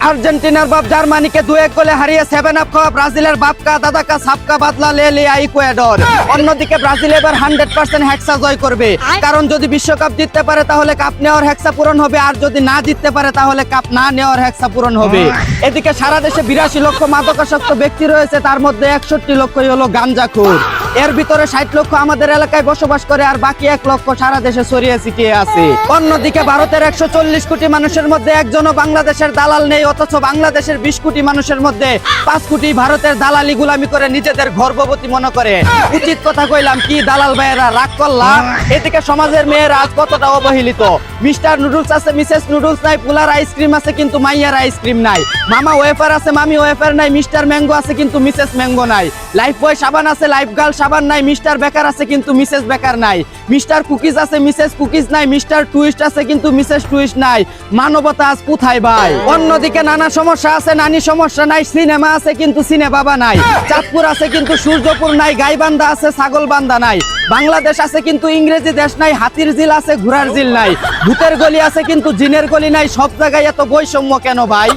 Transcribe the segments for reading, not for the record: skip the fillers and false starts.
আর্জেন্টিনার বাপ জার্মানিকে 2-1 গোলে হারিয়ে 7 আপ খাওয়া ব্রাজিলের বাপকা দাদাকা সাপকা বাদলা লে লিয়া ইকুয়েডর। অন্যদিকে ব্রাজিল এবার 100% হেক্সা জয় করবে, কারণ যদি বিশ্বকাপ জিততে পারে তাহলে কাপ নেওয়ার হেক্সা পূরণ হবে, আর যদি না জিততে পারে তাহলে কাপ না নেওয়ার হেক্সা পূরণ হবে। এদিকে সারা দেশে 82 লক্ষ মাদকাসক্ত ব্যক্তি রয়েছে, তার মধ্যে 61 লক্ষই হলো গাঞ্জাখোর। এর ভিতরে 60 লক্ষ আমাদের এলাকায় বসবাস করে, আর বাকি 1 লক্ষ সারা দেশে ছড়িয়ে ছিটিয়ে আছে। অন্যদিকে ভারতের 140 কোটি মানুষের মধ্যে একজনও বাংলাদেশের দালাল নেই, অথচ বাংলাদেশের 20 কোটি মানুষের মধ্যে 5 কোটি ভারতের দালালি গুলামি করে নিজেদের গর্ভবতী মনে করে। উচিত কথা কইলাম কি দালাল ভাইয়েরা, রাগ করলাম? এদিকে সমাজের মেয়েরা আজ কতটা অবহেলিত। মিস্টার নুডলস আছে, মিসেস নুডলস নাই, পুলার আইসক্রিম আছে কিন্তু মাইয়ার আইসক্রিম নাই, মামা ওয়েফার আছে, মামি ওয়েফার নাই, মিস্টার ম্যাঙ্গো আছে কিন্তু মিসেস ম্যাঙ্গো নাই, লাইফ বয় সাবান আছে, লাইফ গার্ল সাবান নাই, মিস্টার বেকার আছে কিন্তু মিসেস বেকার নাই, মিস্টার কুকিজ আছে, মিসেস কুকিজ নাই, মিস্টার টুইস্ট আছে কিন্তু মিসেস টুইস্ট নাই। মানবতা আজ কোথায় ভাই? অন্যদিকে নানা সমস্যা আছে, নানি সমস্যা নাই, সিনেমা আছে কিন্তু সিনে বাবা নাই, চাঁদপুর আছে কিন্তু সূর্যপুর নাই, গাইবান্ধা আছে ছাগল বান্ধা নাই, বাংলাদেশ আছে কিন্তু ইংরেজি দেশ নাই, হাতির জিল আছে ঘোড়ার জিল নাই, ভূতের গলি আছে কিন্তু জিনের গলি নাই। সব জায়গায় এত বৈষম্য কেন ভাই?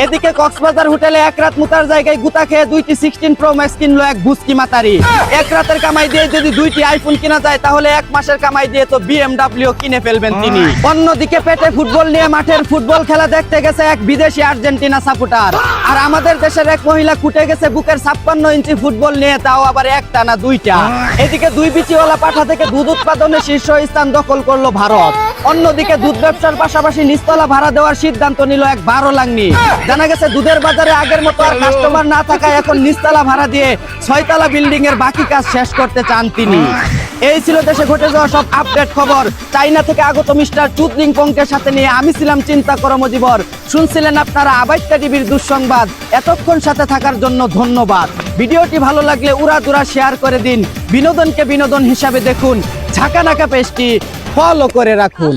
এদিকে কক্সবাজার হোটেলে 1 রাত মুতার জায়গায় গুতা খেয়ে 2টি 16 প্রো ম্যাক্স কিনলো এক বুস্কি মাতারি। 1 রাতের কামাই দিয়ে যদি 2টি আইফোন কিনা যায় তাহলে 1 মাসের কামাই দিয়ে তো BMW কিনে ফেলবেন তিনি। অন্যদিকে পেটে ফুটবল নিয়ে মাঠের ফুটবল খেলা দেখতে গেছে এক বিদেশি আর্জেন্টিনা সাপোর্টার, আর আমাদের দেশের এক মহিলা কুটে গেছে বুকের 56 ইঞ্চি ফুটবল নিয়ে, তাও আবার একটা না 2টা। এদিকে 2 বিচিওয়ালা পাঠা থেকে দুধ উৎপাদনে শীর্ষ স্থান দখল করলো ভারত। অন্যদিকে দুধ ব্যবসার পাশাপাশি নিচতলা ভাড়া দেওয়ার সিদ্ধান্ত নিল এক 12 লাংনি। জানা গেছে দুধের বাজারে আগের মতো আর কাস্টমার না থাকায় এখন নিচতলা ভাড়া দিয়ে 6তলা বিল্ডিং এর বাকি কাজ শেষ করতে চান তিনি। এই ছিল দেশে ঘটে যাওয়া সব আপডেট খবর। চাইনা থেকে আগত মিস্টার চুদলিং পংকের সাথে নিয়ে আমি ছিলাম চিন্তা কর্মজীবর। শুনছিলেন আপনারা আবাইত্যা টিভির দুঃসংবাদ। এতক্ষণ সাথে থাকার জন্য ধন্যবাদ। ভিডিওটি ভালো লাগলে উড়াদুরা শেয়ার করে দিন। বিনোদনকে বিনোদন হিসাবে দেখুন। ঝাঁকানাকা পেজটি ফলো করে রাখুন।